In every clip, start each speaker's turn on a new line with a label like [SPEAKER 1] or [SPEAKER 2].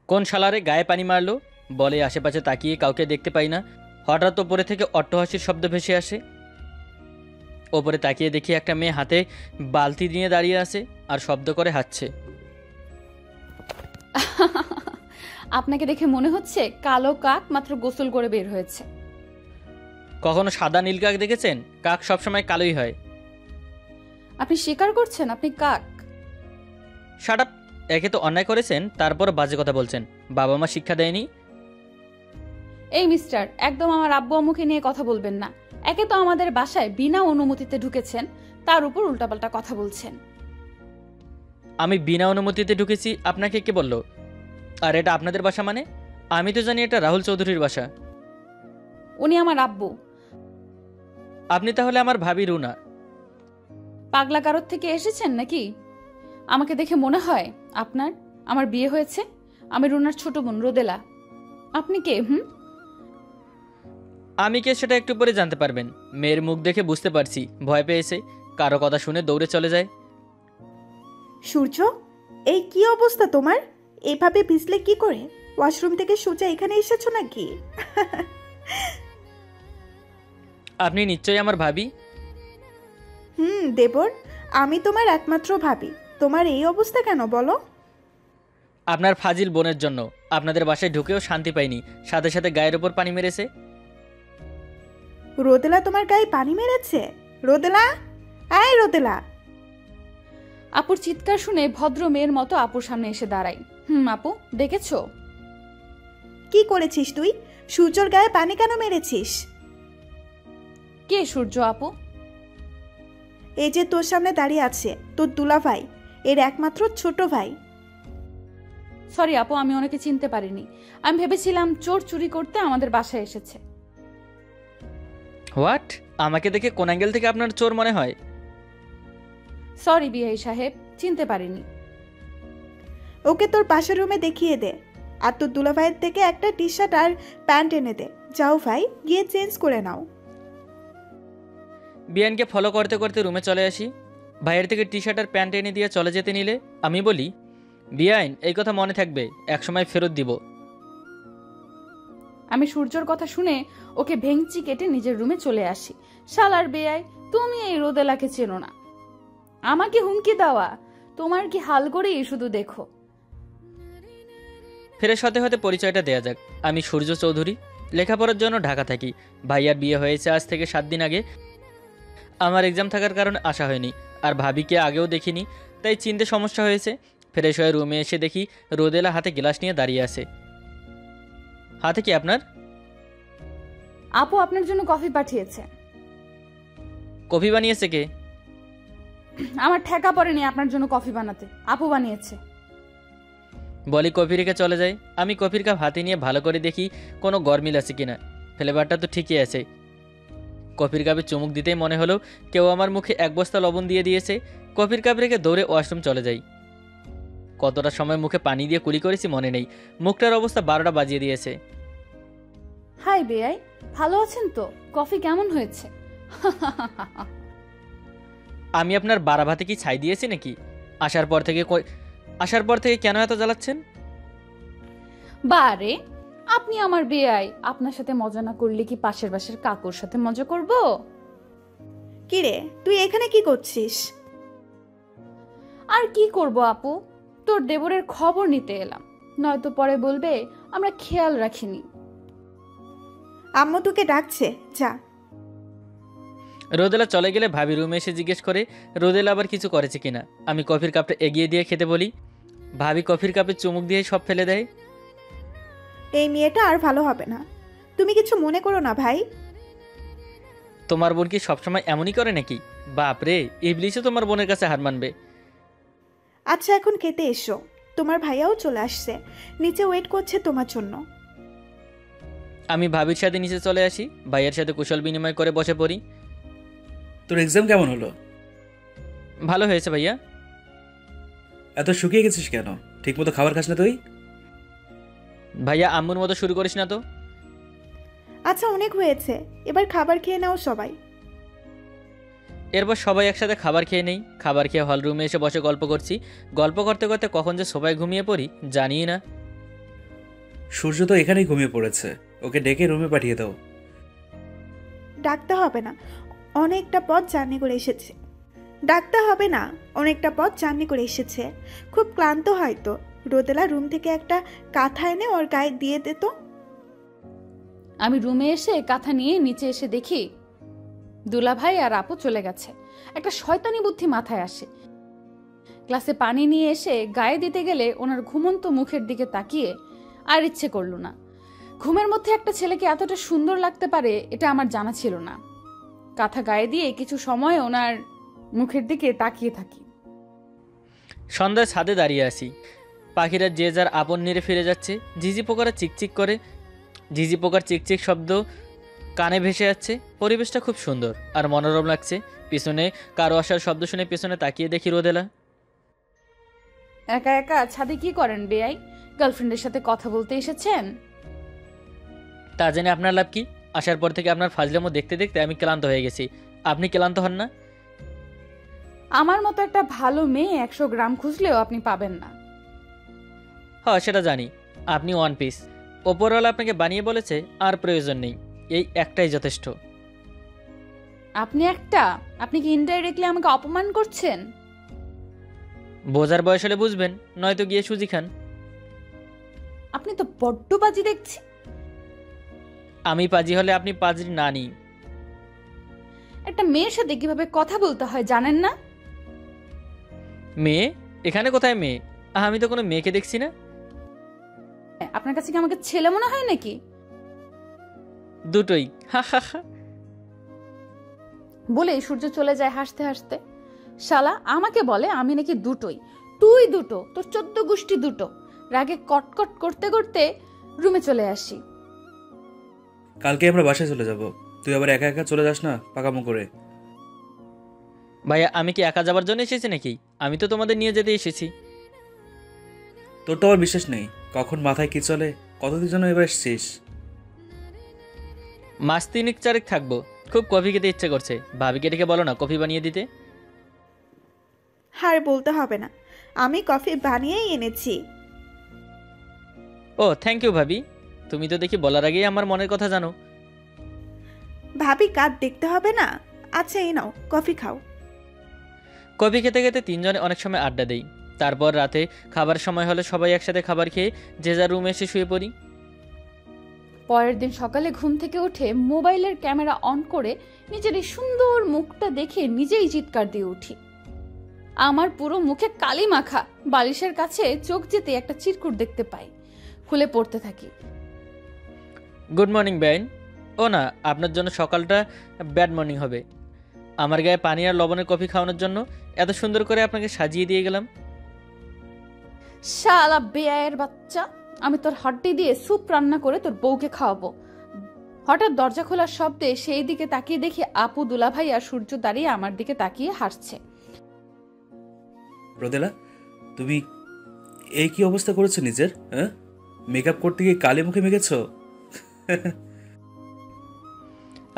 [SPEAKER 1] কোন শালারে গায়ে পানি মারলো বলে আশেপাশে তাকিয়ে কাউকে দেখতে পাই না। হঠাৎ ওপরে থেকে অট্টহাসির শব্দ ভেসে আসে। ওপরে তাকিয়ে দেখি একটা মেয়ে হাতে বালতি নিয়ে দাঁড়িয়ে আছে আর শব্দ করে হাঁটছে।
[SPEAKER 2] আপনাকে দেখে মনে হচ্ছে কালো কাক মাত্র গোসল করে বের হয়েছে।
[SPEAKER 1] কখনো সাদা নীল কাক দেখেছেন? কাক সবসময় কালোই হয়।
[SPEAKER 2] আপনি স্বীকার করছেন আপনি কাক?
[SPEAKER 1] Shut up! একে তো অন্যায় করেছেন, তারপর বাজে কথা বলছেন। বাবা মা শিক্ষা দেয়নি?
[SPEAKER 2] এই মিস্টার, একদম আমার আব্বু আম্মুকে নিয়ে কথা বলবেন না। একে তো আমাদের বাসায় বিনা অনুমতিতে ঢুকেছেন, তার উপর উল্টাপাল্টা কথা বলছেন।
[SPEAKER 1] আমি বিনা অনুমতিতে ঢুকেছি আপনাকে কে বলল? আর এটা আপনাদের বাসা মানে? আমি তো জানি এটা রাহুল চৌধুরীর বাসা।
[SPEAKER 2] উনি আমার আব্বু।
[SPEAKER 1] আপনি তাহলে আমার ভাবি রুনা।
[SPEAKER 2] পাগলা কারোর থেকে এসেছেন নাকি? আমাকে দেখে মনে হয় আপনার আমার বিয়ে হয়েছে। আমি রুনার ছোট বোন রোদেলা। আপনি কে?
[SPEAKER 1] আমি কে সেটা একটু পরে জানতে পারবেন। মেয়ের মুখ দেখে বুঝতে পারছি ভয় পেয়েছে, কারো কথা শুনে দৌড়ে চলে যায়।
[SPEAKER 3] সূর্য, এই কি অবস্থা তোমার? এভাবে ভিজলে কি করে? ওয়াশরুম থেকে সোজা এখানে এসেছো নাকি?
[SPEAKER 1] আপনি নিশ্চয়ই আমার ভাবি।
[SPEAKER 3] দেবর, আমি তোমার একমাত্র ভাবি। তোমার এই অবস্থা কেন বলো?
[SPEAKER 1] আপনার ফাজিল বোনের জন্য। আপনাদের বাসায় ঢুকেও শান্তি পাইনি, সাথে সাথে গায়ের ওপর পানি মেরেছে।
[SPEAKER 3] রোদেলা তোমার গায়ে পানি মেরেছে? রোদেলা, আয় রোদেলা!
[SPEAKER 2] আপুর চিৎকার শুনে ভদ্র মেয়ের মতো আপুর সামনে এসে দাঁড়াই। আপু দেখেছো?
[SPEAKER 3] কি করেছিস তুই? সূর্যর গায়ে পানি কেন মেরেছিস?
[SPEAKER 2] কে সূর্য আপু?
[SPEAKER 3] এই যে তোর সামনে দাঁড়িয়ে আছে, তোর দুলা ভাই, এর একমাত্র ছোট ভাই।
[SPEAKER 2] সরি আপু, আমি ওনাকে চিনতে পারিনি। আমি ভেবেছিলাম চোর চুরি করতে আমাদের বাসায় এসেছে।
[SPEAKER 1] হোয়াট? আমাকে দেখে কোন অ্যাঙ্গেল থেকে আপনার চোর মনে হয়?
[SPEAKER 2] সরি বিআই সাহেব, চিনতে পারিনি।
[SPEAKER 3] ওকে তোর পাশের রুমে দেখিয়ে দে, আর তোর দুলা ভাইয়ের থেকে একটা টি শার্ট আর প্যান্ট এনে দে। যাও ভাই, গিয়ে চেঞ্জ করে নাও।
[SPEAKER 1] বিয়ানকে ফলো করতে করতে রুমে চলে আসি। ভাইয়ের থেকে টি শার্ট আর প্যান্ট এনে দিয়ে চলে যেতে নিলে আমি বলি, বিয়াইন এই কথা মনে থাকবে, একসময় ফেরত দিব।
[SPEAKER 2] আমি সূর্যর কথা শুনে ওকে ভেঙচি কেটে নিজের রুমে চলে আসি। শালার বেয়াই, তুমি এই রোদেলাকে চেনো না? আমাকে হুমকি দেওয়া তোমার কি হাল করেই শুধু দেখো।
[SPEAKER 1] ফ্রেশ হতে হতে পরিচয়টা দেয়া যাক। আমি সূর্য চৌধুরী, লেখাপড়ার জন্য ঢাকা থাকি। ভাইয়ার বিয়ে হয়েছে আজ থেকে 7 দিন আগে। আমার এক্সাম থাকার কারণে আসা হয়নি, আর ভাবিকে আগেও দেখিনি, তাই চিনতে সমস্যা হয়েছে। ফ্রেশ হয়ে রুমে এসে দেখি রোদেলা হাতে গ্লাস নিয়ে দাঁড়িয়ে আছে। হাতে কি আপনার?
[SPEAKER 2] আপু আপনার জন্য কফি পাঠিয়েছে।
[SPEAKER 1] কফি বানিয়েছে কে?
[SPEAKER 2] আমার ঠেকা পড়েনি আপনার জন্য কফি বানাতে, আপু বানিয়েছে।
[SPEAKER 1] বলি কফি রেখে চলে যায়। আমি কফির কাপ হাতে নিয়ে ভালো করে দেখি কোনো গরমিল আছে কিনা। ফ্লেভারটা তো ঠিকই আছে। কফির কাপে চুমুক দিতেই মনে হলো কেউ আমার মুখে 1 বস্তা লবণ দিয়ে দিয়েছে। কফির কাপ রেখে দৌড়ে ওয়াশরুম চলে যাই। কতটা সময় মুখে পানি দিয়ে কুলি করেছি মনে নেই। মুখটার অবস্থা 12টা বাজিয়ে দিয়েছে।
[SPEAKER 2] হাই বেয়াই, ভালো আছেন তো? কফি কেমন হয়েছে?
[SPEAKER 1] আমি আপনার বাড়া ভাতে কি ছাই দিয়েছি নাকি? আসার পর থেকে কেন এত জ্বালাচ্ছেন?
[SPEAKER 2] বারে, আপনি আমার বেয়াই, আপনার সাথে মজা না করলে কি পাশের বাসার কাকুর সাথে মজা করব?
[SPEAKER 3] কিরে, তুই এখানে কি করছিস?
[SPEAKER 2] আর কি করব আপু, তোর দেবরের খবর নিতে এলাম, নয়তো পরে বলবে আমরা খেয়াল রাখিনি।
[SPEAKER 3] আম্মু তোকে ডাকছে, যা।
[SPEAKER 1] রোদেলা চলে গেলে ভাবি রুমে এসে জিজ্ঞেস করে রোদেলা আবার কিছু করেছে কিনা। আমি কফির কাপটা এগিয়ে দিয়ে খেতে বলি। ভাবি কফির কাপে চুমুক দিয়ে সব ফেলে দেয়।
[SPEAKER 3] এই মেয়েটা আর ভালো হবে না। তুমি কিছু মনে করো না ভাই।
[SPEAKER 1] তোমার বোন কি সবসময় এমনই করে নাকি? বাপরে, ইবলিশও তোমার বোনের কাছে হার মানবে।
[SPEAKER 3] আচ্ছা, এখন খেতে এসো, তোমার ভাইয়াও চলে আসছে, নিচে ওয়েট করছে তোমার জন্য।
[SPEAKER 1] আমি ভাবির সাথে নিচে চলে আসি। ভাইয়ের সাথে কুশল বিনিময় করে বসে পড়ি।
[SPEAKER 4] তোর এক্সাম কেমন হলো?
[SPEAKER 1] ভালো হয়েছে ভাইয়া।
[SPEAKER 4] এত শুকিয়ে গেছিস কেন? ঠিকমতো খাবার খাস না তুই?
[SPEAKER 1] ভাইয়া আম্মুর মতো শুরু করিস না তো।
[SPEAKER 3] আচ্ছা, অনেক হয়েছে, এবার খাবার খেয়ে নাও সবাই।
[SPEAKER 1] এরপর সবাই একসাথে খাবার খেয়ে নেই। খাবার খেয়ে হল রুমে এসে বসে গল্প করছি। গল্প করতে করতে কখন যে সবাই ঘুমিয়ে পড়ি জানিই না।
[SPEAKER 4] সূর্য তো এখানেই ঘুমিয়ে পড়েছে, ওকে ডেকে রুমে পাঠিয়ে দাও।
[SPEAKER 3] ডাকতে হবে না, অনেকটা পথ জার্নি করে এসেছে। ডাকতে হবে না, অনেকটা পথ জার্নি করে এসেছে, খুব ক্লান্ত হয়তো। রোদেলা রুম থেকে একটা কাঁথা এনে ওর গায়ে দিয়ে দে তো।
[SPEAKER 2] আমি রুমে এসে কাঁথা নিয়ে নিচে এসে দেখি দুলাভাই আর আপু চলে গেছে। একটা শয়তানি বুদ্ধি মাথায় আসে। গ্লাসে পানি নিয়ে এসে গায়ে দিতে গেলে ওনার ঘুমন্ত মুখের দিকে তাকিয়ে আর ইচ্ছে করলো না। ঘুমের মধ্যে একটা ছেলেকে এতটা সুন্দর লাগতে পারে এটা আমার জানা ছিল না। কাঁথা গায়ে দিয়ে কিছু সময় ওনার মুখের দিকে তাকিয়ে থাকি।
[SPEAKER 1] সন্ধ্যায় ছাদে দাঁড়িয়ে আসি। পাখিরা যে যার আপন নিরে ফিরে যাচ্ছে। ঝিঝি পোকারা চিকচিক করে, ঝিঝি পোকার চিকচিক শব্দ কানে ভেসে যাচ্ছে। পরিবেশটা খুব সুন্দর আর মনোরম লাগছে। পিছনে কারো আসার শব্দ শুনে পিছনে তাকিয়ে দেখি রোদেলা।
[SPEAKER 2] একা একা ছাদে কি করেন বেয়াই? গার্লফ্রেন্ডের সাথে কথা বলতে এসেছেন?
[SPEAKER 1] তা জেনে আপনার লাভ কি? আসার পর থেকে আপনার ফাজলামো দেখতে দেখতে আমি ক্লান্ত হয়ে গেছি। আপনি ক্লান্ত হন না?
[SPEAKER 2] আমার মতো একটা ভালো মেয়ে 100 গ্রাম খুঁজলেও আপনি পাবেন না।
[SPEAKER 1] হ্যাঁ, সেটা জানি। আপনি ওয়ান পিস। ওপরওয়ালা আপনাকে বানিয়ে বলেছে আর প্রয়োজন নেই, এই একটাই যথেষ্ট।
[SPEAKER 2] আপনি কি ইনডাইরেক্টলি আমাকে অপমান করছেন?
[SPEAKER 1] বোঝার বয়স হলে বুঝবেন, নয়তো গিয়ে সুজি খান।
[SPEAKER 2] আপনি তো বড্ড বাজি দেখছি।
[SPEAKER 1] আমি পাজি হলে আপনি পাজির নানি।
[SPEAKER 2] একটা মেয়ের সাথে কিভাবে কথা বলতে হয় জানেন না?
[SPEAKER 1] মেয়ে? এখানে কোথায় মেয়ে? আমি তো কোনো মেয়েকে দেখছি না।
[SPEAKER 2] আপনার কাছে কি আমাকে ছেলে মনে হয় নাকি?
[SPEAKER 1] দুটোই। হা হা হা।
[SPEAKER 2] বলেই সূর্য চলে যায় হাসতে হাসতে। শালা আমাকে বলে আমি নাকি দুটোই। তুই দুটো, তোর 14 গোষ্ঠী দুটো। রাগে কটকট করতে করতে রুমে চলে আসি।
[SPEAKER 4] কালকে আমরা বাসায় চলে যাব, তুই আবার একা একা চলে যাস না পাকামো করে।
[SPEAKER 1] ভাইয়া, আমি কি একা যাবার জন্য এসেছি নাকি? আমি তো তোমাদের নিয়ে যেতে এসেছি।
[SPEAKER 4] তোর তো আবার বিশ্বাস নেই, কখন মাথায় কি চলে। কতদিন জন্য এবার এসছিস?
[SPEAKER 1] মাস 3-4 থাকবো। খুব কফি খেতে ইচ্ছে করছে। ভাবিকে ডেকে বলো না কফি বানিয়ে দিতে।
[SPEAKER 3] আর বলতে হবে না, আমি কফি বানিয়েই এনেছি।
[SPEAKER 1] ও থ্যাংক ইউ ভাবি। তুমি তো দেখি বলার আগেই আমার মনের কথা জানো।
[SPEAKER 3] ভাবি কাজ দেখতে হবে না। আচ্ছা এই নাও কফি খাও।
[SPEAKER 1] কফি খেতে খেতে তিনজনে অনেক সময় আড্ডা দেই। তারপর রাতে খাবার সময় হলে সবাই একসাথে খাবার খেয়ে যে যার রুমে এসে শুয়ে পড়ি।
[SPEAKER 2] পরের দিন সকালে ঘুম থেকে উঠে মোবাইলের ক্যামেরা অন করে নিজের এই সুন্দর মুখটা দেখে নিজেই চিৎকার দিয়ে উঠি। আমার পুরো মুখে কালি মাখা। বালিশের কাছে চোখ যেতে একটা চিরকুট দেখতে পাই। খুলে পড়তে থাকি।
[SPEAKER 1] Good morning Ben. ও না, আপনার জন্য সকালটা ব্যাড মর্নিং হবে। আমার গায়ে পানি আর লবণের কফি খাওয়ানোর জন্য এত সুন্দর করে আপনাকে সাজিয়ে দিয়ে গেলাম।
[SPEAKER 2] শালা বেয়ায়ের বাচ্চা, আমি তোর হাড্ডি দিয়ে স্যুপ রান্না করে তোর বউকে খাওয়াবো। হঠাৎ দরজা খোলার শব্দে সেই দিকে তাকিয়ে দেখি আপু, দুলাভাই আর সূর্য দাঁড়িয়ে আমার দিকে তাকিয়ে হাসছে।
[SPEAKER 4] রোদেলা, তুমি এই কি অবস্থা করেছো নিজের? হ্যাঁ, মেকআপ করতে গিয়ে কালি মুখে মেখেছো।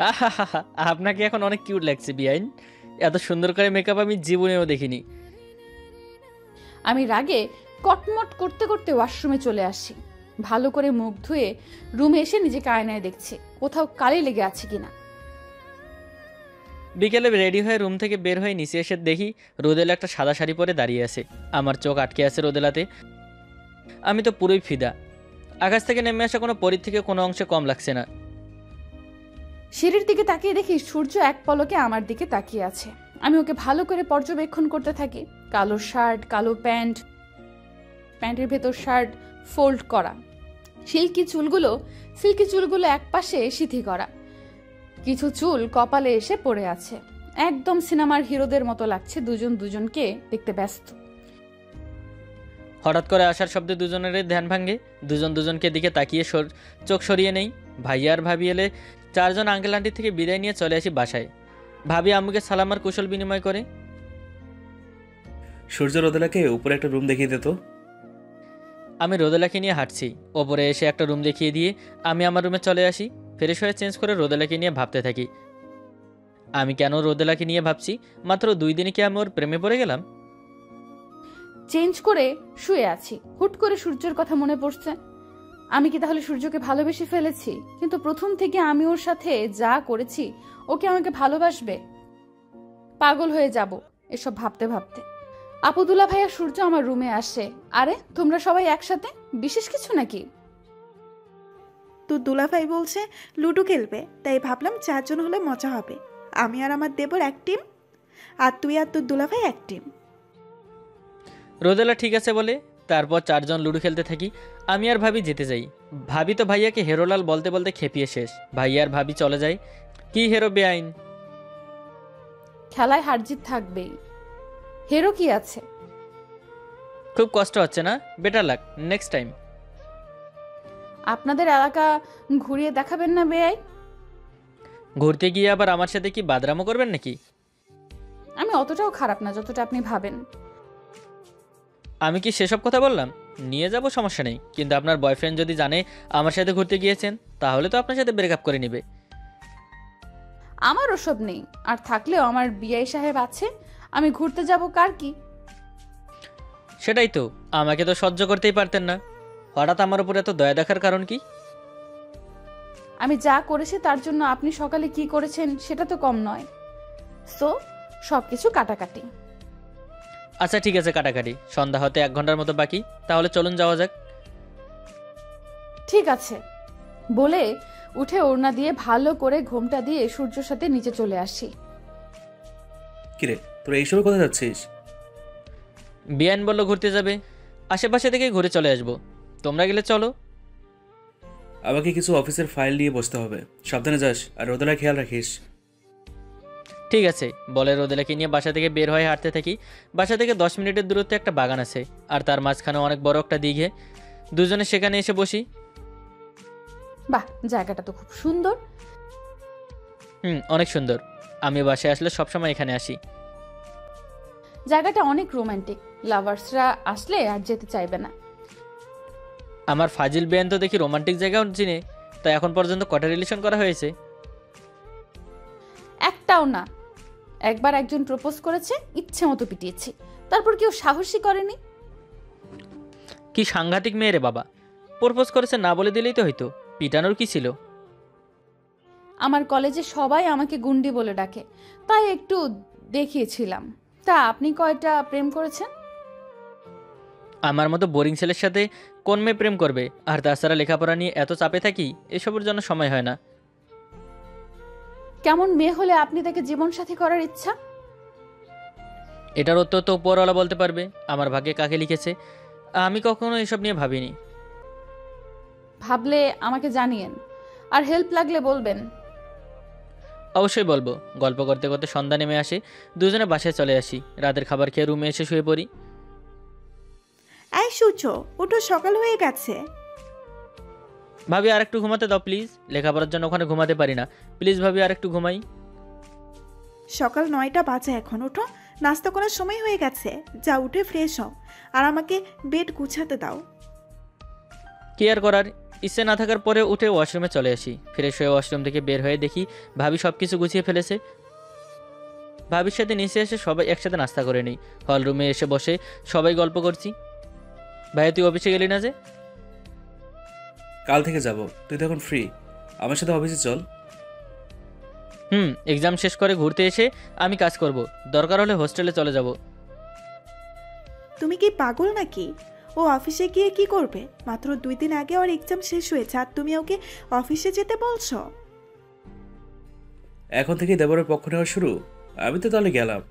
[SPEAKER 1] আহা হা হা, আপনাকে এখন অনেক কিউট লাগছে বিয়াইন। এত সুন্দর করে মেকআপ আমি জীবনেও দেখিনি।
[SPEAKER 2] আমি রাগে কটমট করতে করতে ওয়াশরুমে চলে আসি। ভালো করে মুখ ধুয়ে রুমে এসে নিজেকে আয়নায় দেখছি কোথাও কালি লেগে আছে কিনা।
[SPEAKER 1] বিকেলে রেডি হয়ে রুম থেকে বের হয়ে নিচে এসে দেখি রোদেলা একটা সাদা শাড়ি পরে দাঁড়িয়ে আছে। আমার চোখ আটকে আছে রোদেলাতে। আমি তো পুরোই ফিদা। আকাশ থেকে নেমে আসা কোনো পরীর থেকে কোনো অংশে কম লাগছে না।
[SPEAKER 2] সিঁড়ির দিকে তাকিয়ে দেখি সূর্য এক পলকে আমার দিকে তাকিয়ে আছে। আমি ওকে ভালো করে পর্যবেক্ষণ করতে থাকি। কালো শার্ট, কালো প্যান্ট, প্যান্টের ভেতর শার্ট ফোল্ড করা, সিল্কি চুলগুলো এক পাশে সিথি করা, কিছু চুল কপালে এসে পড়ে আছে। একদম সিনেমার হিরোদের মতো লাগছে। দুজন দুজনকে দেখতে ব্যস্ত।
[SPEAKER 1] হঠাৎ করে আসার শব্দে দুজনের ধ্যান ভাঙে। দুজন দুজনকে দিকে তাকিয়ে চোখ সরিয়ে নেই। ভাইয়া আর ভাবি এলে চারজন আঙ্কেল আন্টির থেকে বিদায় নিয়ে চলে আসি বাসায়। ভাবি আম্মুকে সালাম আর কুশল বিনিময় করে।
[SPEAKER 4] সূর্য রোদেলাকে উপরে একটা রুম দেখিয়ে দিত।
[SPEAKER 1] আমি রোদেলাকে নিয়ে হাঁটছি। ওপরে এসে একটা রুম দেখিয়ে দিয়ে আমি আমার রুমে চলে আসি। ফ্রেশ হয়ে চেঞ্জ করে রোদেলাকে নিয়ে ভাবতে থাকি। আমি কেন রোদেলাকে নিয়ে ভাবছি? মাত্র 2 দিনে কি আমি ওর প্রেমে পড়ে গেলাম?
[SPEAKER 2] চেঞ্জ করে শুয়ে আছি। হুট করে সূর্যের কথা মনে পড়ছে। আমি কি তাহলে সূর্যকে ভালোবেসে ফেলেছি? কিন্তু প্রথম থেকে আমি ওর সাথে যা করেছি, ওকে আমাকে ভালোবাসবে? পাগল হয়ে যাব এসব ভাবতে ভাবতে। আপু, দুলা ভাইয়া, সূর্য আমার রুমে আসে। আরে তোমরা সবাই একসাথে, বিশেষ কিছু নাকি?
[SPEAKER 3] তোর দুলাভাই বলছে লুডো খেলবে, তাই ভাবলাম 4 জন হলে মজা হবে। আমি আর আমার দেবর এক টিম, আর তুই আর তোর দুলাভাই এক টিম।
[SPEAKER 1] রোদেলা ঠিক আছে বলে তারপর 4 জন লুডো খেলতে থাকি। আমি আর ভাবি যেতে যাই। ভাবি তো ভাইয়াকে হেরোলাল বলতে বলতে খেপিয়ে শেষ। ভাইয়া আর ভাবি চলে যায়। কি হেরো বেআইন!
[SPEAKER 2] খেলায় হারজিত থাকবেই, হেরো কি আছে?
[SPEAKER 1] খুব কষ্ট হচ্ছে না? Better luck next time.
[SPEAKER 2] আপনাদের এলাকা ঘুরিয়ে দেখাবেন না বেআই?
[SPEAKER 1] ঘুরতে গিয়ে আবার আমার সাথে কি বাদরামো করবেন নাকি?
[SPEAKER 2] আমি অতটাও খারাপ না যতটা আপনি ভাবেন।
[SPEAKER 1] আমি কি সেসব কথা বললাম? নিয়ে যাব, সমস্যা নেই, কিন্তু আপনার বয়ফ্রেন্ড যদি জানে আমার সাথে ঘুরতে গিয়েছেন, তাহলে তো আপনার সাথে ব্রেকআপ করে নেবে।
[SPEAKER 2] আমার ওসব নেই, আর থাকলেও আমার বিআই সাহেব আছে। আমি ঘুরতে যাব কার কি?
[SPEAKER 1] সেটাই তো, আমাকে তো সহ্য করতেই পারতেন না, হঠাৎ আমার উপর এত দয়া দেখার কারণ কি?
[SPEAKER 2] আমি যা করেছি তার জন্য আপনি সকালে কি করেছেন সেটা তো কম নয়। সো সবকিছু কাটাকাটি।
[SPEAKER 1] আচ্ছা ঠিক আছে, কাটাকাটি। সন্ধ্যা হতে 1 ঘন্টার মতো বাকি, তাহলে চলুন যাওয়া যাক।
[SPEAKER 2] ঠিক আছে বলে উঠে ওড়না দিয়ে ভালো করে ঘোমটা দিয়ে সূর্যর সাথে নিচে চলে আসি।
[SPEAKER 4] কিরে, তোরা এইসবে কোথায় যাচ্ছিস?
[SPEAKER 1] বিয়ান বলল ঘুরতে যাবে, আশেপাশে থেকে ঘুরে চলে আসবো। তোমরা গেলে চলো।
[SPEAKER 4] আমাকে কিছু অফিসের ফাইল নিয়ে বসতে হবে। সাবধানে যাস, আর রোদেলা খেয়াল রাখিস।
[SPEAKER 1] ঠিক আছে বলে রোদেলাকে নিয়ে বাসা থেকে বের হয়ে হাঁটতে থাকি। বাসা থেকে 10 মিনিটের দূরত্বে একটা বাগান আছে, আর তার মাঝখানে অনেক বড় একটা দিঘে। দুজনে সেখানে এসে বসি।
[SPEAKER 2] বাহ, জায়গাটা তো খুব সুন্দর।
[SPEAKER 1] অনেক সুন্দর। আমি বাসায় আসলে সবসময় এখানে আসি।
[SPEAKER 2] জায়গাটা অনেক রোমান্টিক, লাভার্সরা আসলে আর যেতে চাইবে না।
[SPEAKER 1] আমার ফাজিল বেয়ান তো দেখি রোমান্টিক জায়গাও চিনে। তো এখন পর্যন্ত কটা রিলেশন করা হয়েছে?
[SPEAKER 2] একটাও না। একবার একজন প্রপোজ করেছে, ইচ্ছে মতো পিটিয়েছি, তারপর কেউ সাহসী করেনি।
[SPEAKER 1] কি সাংঘাতিক মেয়ে রে বাবা! প্রপোজ করেছে না বলে দিলেই তো হইতো, পিটানোর কি ছিল?
[SPEAKER 2] আমার কলেজে সবাই আমাকে গুন্ডি বলে ডাকে, তাই একটু দেখিয়েছিলাম। তা আপনি কয়টা প্রেম করেছেন?
[SPEAKER 1] আমার মতো বোরিং ছেলের সাথে কোন মেয়ে প্রেম করবে? আর তাছাড়া লেখাপড়া নিয়ে এত চাপে থাকি, এসবের জন্য সময় হয় না।
[SPEAKER 2] কেমন মেয়ে হলে আপনি তাকে জীবনসাথী করার ইচ্ছা?
[SPEAKER 1] এটার উত্তর তো উপরওয়ালা বলতে পারবে, আমার ভাগ্যে কাকে লিখেছে। আমি কখনো এসব নিয়ে ভাবিনি।
[SPEAKER 2] ভাবলে আমাকে জানিয়েন, আর হেল্প লাগলে বলবেন।
[SPEAKER 1] অবশ্যই বলবো। গল্প করতে করতে সন্ধ্যা নেমে আসে, দুজনে বাসায় চলে আসি। রাতের খাবার খেয়ে রুমে এসে শুয়ে পড়ি।
[SPEAKER 3] এই সূর্য, ওঠো, সকাল হয়ে গেছে।
[SPEAKER 1] ভাবি আর একটু ঘুমাতে দাও প্লিজ, লেখাপড়ার জন্য ওখানে ঘুমাতে পারি না। প্লিজ ভাবি আর একটু ঘুমাই।
[SPEAKER 3] সকাল 9টা বাজে এখন, ওঠো, নাস্তা করার সময় হয়ে গেছে। যা উঠে ফ্রেশ হও, আর আমাকে বেড গুছাতে দাও।
[SPEAKER 1] কি আর করার, ইচ্ছে না থাকার পরে উঠে ওয়াশরুমে চলে আসি। ফ্রেশ হয়ে ওয়াশরুম থেকে বের হয়ে দেখি ভাবি সব কিছু গুছিয়ে ফেলেছে। ভাবির সাথে নিচে এসে সবাই একসাথে নাস্তা করে নিই। হল রুমে এসে বসে সবাই গল্প করছি। ভাইয়া তুই অফিসে গেলি না যে?
[SPEAKER 4] কাল থেকে যাব, তুই তো এখন ফ্রি। আমার সাথে অফিসে চল।
[SPEAKER 1] এক্সাম শেষ করে ঘুরতে এসে আমি কাজ করব, দরকার হলে হোস্টেলে চলে যাব।
[SPEAKER 3] তুমি কি পাগল নাকি? ও অফিসে গিয়ে কি করবে? মাত্র 2 দিন আগে ওর এক্সাম শেষ হয়েছে, আর তুমি ওকে অফিসে যেতে বলছো?
[SPEAKER 4] এখন থেকে দেবরের পক্ষ নেওয়া শুরু? আমি তো তাহলে গেলাম।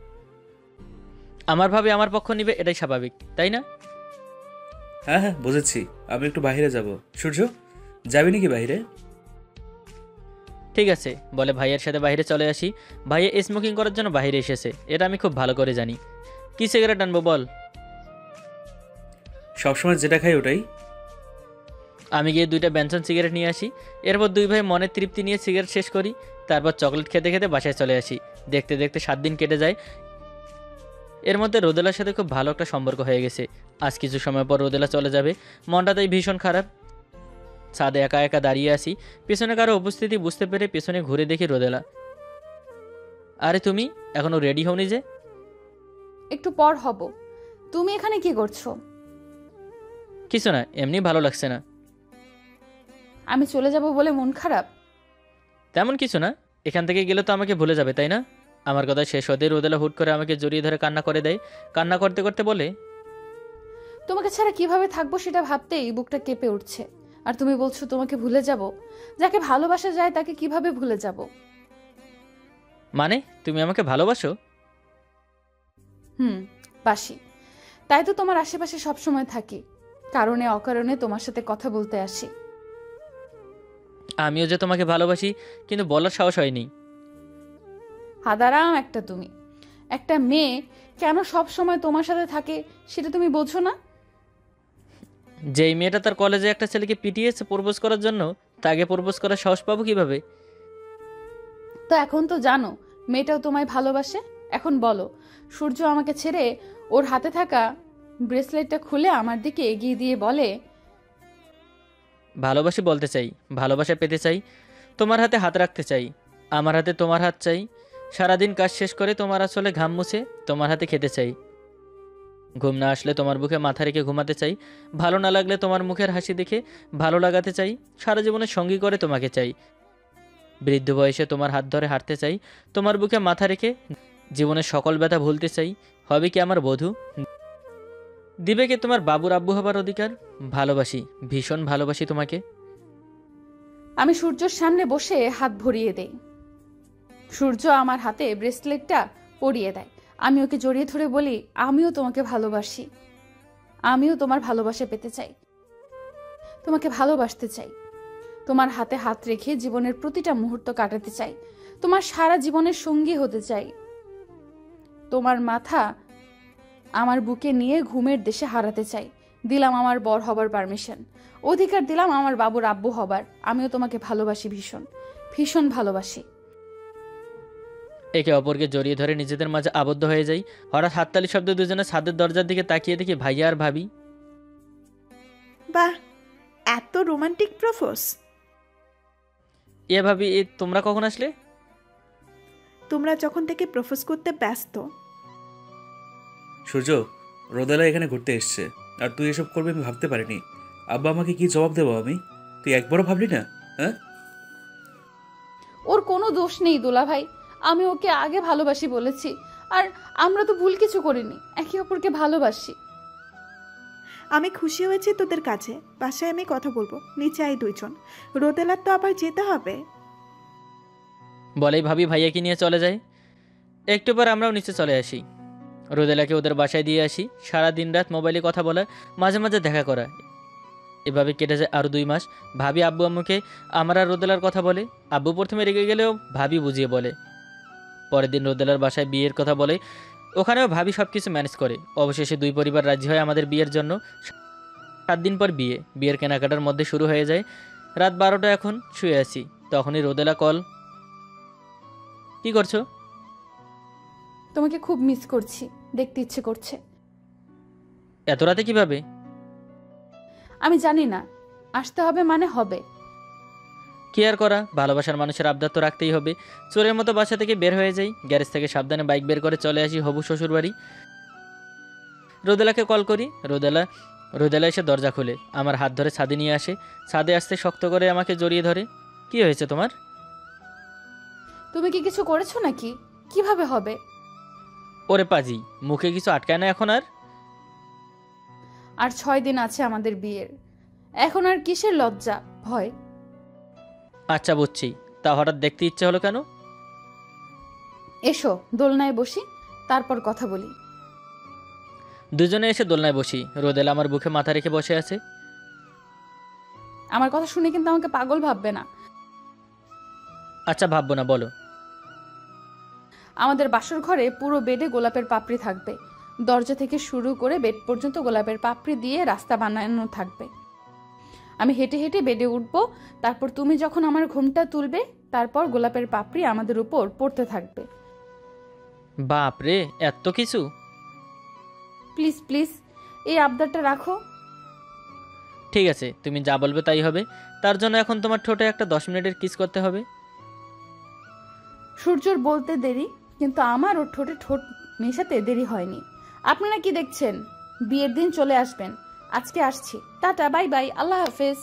[SPEAKER 1] আমার ভাবে আমার পক্ষ নিবে, এটাই স্বাভাবিক, তাই না?
[SPEAKER 4] হ্যাঁ হ্যাঁ, বুঝেছি। আমি একটু বাইরে যাব। সূর্য, যাবি নাকি বাইরে?
[SPEAKER 1] ঠিক আছে বলে ভাইয়ের সাথে বাইরে চলে আসি। ভাইয়া স্মোকিং করার জন্য বাইরে এসেছে, এটা আমি খুব ভালো করে জানি। কি সিগারেট আনবো বল?
[SPEAKER 4] সবসময় যেটা খাই ওটাই।
[SPEAKER 1] আমি গিয়ে 2টা বেনসন সিগারেট নিয়ে আসি। এরপর 2 ভাই মনের তৃপ্তি নিয়ে সিগারেট শেষ করি। তারপর চকলেট খেতে খেতে বাসায় চলে আসি। দেখতে দেখতে 7 দিন কেটে যায়। এর মধ্যে রোদেলার সাথে খুব ভালো একটা সম্পর্ক হয়ে গেছে। আজ কিছু সময় পর রোদেলা চলে যাবে, মনটা তাই ভীষণ খারাপ। ছাদে একা একা দাঁড়িয়ে আসি। পেছনে কারো উপস্থিতি বুঝতে পেরে পেছনে ঘুরে দেখি রোদেলা। আরে তুমি এখনো রেডি হওনি যে?
[SPEAKER 2] একটু পর হব। তুমি এখানে কি করছো?
[SPEAKER 1] কিছু না, এমনি ভালো লাগছে না।
[SPEAKER 2] আমি চলে যাব বলে মন খারাপ?
[SPEAKER 1] তেমন কিছু না, এখান থেকে গেলে তো আমাকে ভুলে যাবে, তাই না? আমার কথা শেষ হতে রোদেলা হুট করে আমাকে জড়িয়ে ধরে কান্না করে দেয়। কান্না করতে করতে বলে,
[SPEAKER 2] তোমাকে ছাড়া কিভাবে থাকবো সেটা ভাবতেই বুকটা কেঁপে উঠছে। আর তুমি বলছো তোমাকে ভুলে যাব? যাকে ভালোবাসা যায় তাকে কিভাবে ভুলে যাব?
[SPEAKER 1] মানে তুমি আমাকে ভালোবাসো?
[SPEAKER 2] বাসি, তাই তো তোমার আশেপাশে সবসময় থাকি, কারণে অকারণে তোমার সাথে কথা বলতে আসি।
[SPEAKER 1] আমিও যে তোমাকে ভালোবাসি, কিন্তু বলার সাহস হয়নি।
[SPEAKER 2] হাদারাম একটা তুমি। একটা মেয়ে কেন সব সময় তোমার সাথে থাকে সেটা তুমি বোঝো না?
[SPEAKER 1] যেই মেয়েটা তার কলেজে একটা ছেলেকে পিটিয়েছে প্রপোজ করার জন্য, তাকে প্রপোজ করার সাহস পাবো কিভাবে?
[SPEAKER 2] তো এখন তো জানো মেয়েটাও তোমায় ভালোবাসে। এখন বলো, সূর্য আমাকে ছেড়ে ওর হাতে থাকা ব্রেসলেটটা খুলে আমার দিকে এগিয়ে দিয়ে বলে,
[SPEAKER 1] ভালোবাসি বলতে চাই, ভালোবাসা পেতে চাই, তোমার হাতে হাত রাখতে চাই, আমার হাতে তোমার হাত চাই, সারাদিন কাজ শেষ করে তোমার আসলে ঘাম মুছে তোমার হাতে খেতে চাই, ঘুম না আসলে তোমার বুকে মাথা রেখে ঘুমাতে চাই, ভালো না লাগলে তোমার মুখের হাসি দেখে ভালো লাগাতে চাই, সারা জীবনে সঙ্গী করে তোমাকে চাই, বৃদ্ধ বয়সে তোমার হাত ধরে হাঁটতে চাই, তোমার বুকে মাথা রেখে জীবনের সকল ব্যথা ভুলতে চাই। হবে কি আমার বধূ? দিবে কি তোমার বাবুর আব্বু হবার অধিকার? ভালোবাসি, ভীষণ ভালোবাসি তোমাকে।
[SPEAKER 2] আমি সূর্যর সামনে বসে হাত ভরিয়ে দেই। সূর্য আমার হাতে ব্রেসলেটটা পরিয়ে দেয়। আমি ওকে জড়িয়ে ধরে বলি, আমিও তোমাকে ভালোবাসি, আমিও তোমার ভালোবাসা পেতে চাই, তোমাকে ভালোবাসতে চাই, তোমার হাতে হাত রেখে জীবনের প্রতিটা মুহূর্ত কাটাতে চাই, তোমার সারা জীবনের সঙ্গী হতে চাই, তোমার মাথা আমার বুকে নিয়ে ঘুমের দেশে হারাতে চাই। দিলাম আমার বর হবার পারমিশন, অধিকার দিলাম আমার বাবুর আব্বু হবার। আমিও তোমাকে ভালোবাসি, ভীষণ ভীষণ ভালোবাসি।
[SPEAKER 1] একে অপরকে জড়িয়ে ধরে নিজেদের মাঝে আবদ্ধ হয়ে যাই। হঠাৎ হাততালি শব্দ দুজনে ছাদের দরজার দিকে তাকিয়ে দেখি ভাইয়া আর ভাবি।
[SPEAKER 3] বাহ, এত রোমান্টিক প্রপোজ!
[SPEAKER 1] এ ভাবি, তোমরা কখন আসলে?
[SPEAKER 3] তোমরা যখন থেকে প্রপোজ করতে ব্যস্ত।
[SPEAKER 4] সূর্য, রোদেলা এখানে ঘুরতে এসছে, আর তুই এসব করবি আমি ভাবতে পারিনি। আব্বা আমাকে কি জবাব দেবো আমি? তুই একবারও ভাবলি না? হ্যাঁ,
[SPEAKER 2] ওর কোনো দোষ নেই দোলা ভাই, আমি ওকে আগে ভালোবাসি বলেছি, আর আমরা তো ভুল কিছু করিনি, একে অপরকে ভালোবাসি।
[SPEAKER 3] আমি খুশি হয়েছি তোদের কাছে। বাসায় আমি কথা বলবো, নিচে আই দুইজন। রোদেলার তো আবার যেতে হবে।
[SPEAKER 1] বলেই ভাবি ভাইয়াকে নিয়ে চলে যায়। একটু পর আমরাও নিচে চলে আসি। রোদেলাকে ওদের বাসায় দিয়ে আসি। সারা দিন রাত মোবাইলে কথা বলা, মাঝে মাঝে দেখা করা, এভাবে কেটে যায় আরও 2 মাস। ভাবি আব্বু আম্মুকে আমার আর রোদেলার কথা বলে। আব্বু প্রথমে রেগে গেলেও ভাবি বুঝিয়ে বলে। পরের দিন রোদেলার বাসায় বিয়ের কথা বলে, ওখানেও ভাবি সব কিছু ম্যানেজ করে। অবশেষে 2 পরিবার রাজি হয় আমাদের বিয়ের জন্য। 7 দিন পর বিয়ের কেনাকাটার মধ্যে শুরু হয়ে যায়। রাত 12টা, এখন শুয়ে আছি, তখনই রোদেলা কল। কি করছো?
[SPEAKER 2] তোমাকে খুব মিস করছি, দেখতে ইচ্ছে করছে।
[SPEAKER 1] এত রাতে কিভাবে?
[SPEAKER 2] আমি জানি না, আসতে হবে মানে হবে।
[SPEAKER 1] কি আর করা, ভালোবাসার মানুষের আবদার তো রাখতেই হবে। চোরের মতো বাসা থেকে বের হয়ে যাই। গ্যারেজ থেকে সাবধানে বাইক বের করে চলে আসি হবু শ্বশুর বাড়ি। রোদেলাকে কল করি। রোদেলা এসে দরজা খুলে আমার হাত ধরে ছাদে নিয়ে আসে। ছাদে আসতে শক্ত করে আমাকে জড়িয়ে ধরে। কি হয়েছে তোমার?
[SPEAKER 2] তুমি কি কিছু করেছো নাকি? কিভাবে হবে?
[SPEAKER 1] ওরে পাজি, মুখে কিছু আটকায় না এখন আর?
[SPEAKER 2] আর 6 দিন আছে আমাদের বিয়ের, এখন আর কিসের লজ্জা ভয়?
[SPEAKER 1] আচ্ছা বুঝছি, তা হঠাৎ দেখতে ইচ্ছে হলো কেন?
[SPEAKER 2] এসো দোলনায় বসি, তারপর কথা বলি।
[SPEAKER 1] দুজনে এসে দোলনায় বসি। রোদেলা আমার বুকে মাথা রেখে বসে আছে।
[SPEAKER 2] আমার কথা শুনে কিন্তু আমাকে পাগল ভাববে না।
[SPEAKER 1] আচ্ছা ভাববো না, বলো।
[SPEAKER 2] আমাদের বাসর ঘরে পুরো বেডে গোলাপের পাপড়ি থাকবে। দরজা থেকে শুরু করে বেড পর্যন্ত গোলাপের পাপড়ি দিয়ে রাস্তা বানানো থাকবে। আমি হেঁটে হেঁটে বেডে উঠবো, তারপর তুমি যখন আমার ঘুমটা তুলবে, তারপর গোলাপের পাপড়ি আমাদের উপর পড়তে থাকবে।
[SPEAKER 1] বাপ রে, এত কিছু!
[SPEAKER 2] প্লিজ প্লিজ, এই আবদারটা রাখো।
[SPEAKER 1] ঠিক আছে, তুমি যা বলবে তাই হবে। তার জন্য এখন তোমার ঠোঁটে একটা 10 মিনিটের কিস করতে হবে।
[SPEAKER 2] সূর্যর বলতে দেরি, কিন্তু আমার ওর ঠোঁটে ঠোঁট মেশাতে দেরি হয়নি। আপনারা কি দেখছেন? বিয়ের দিন চলে আসবেন। আজকে আসছি, টাটা, বাই বাই, আল্লাহ হাফেজ।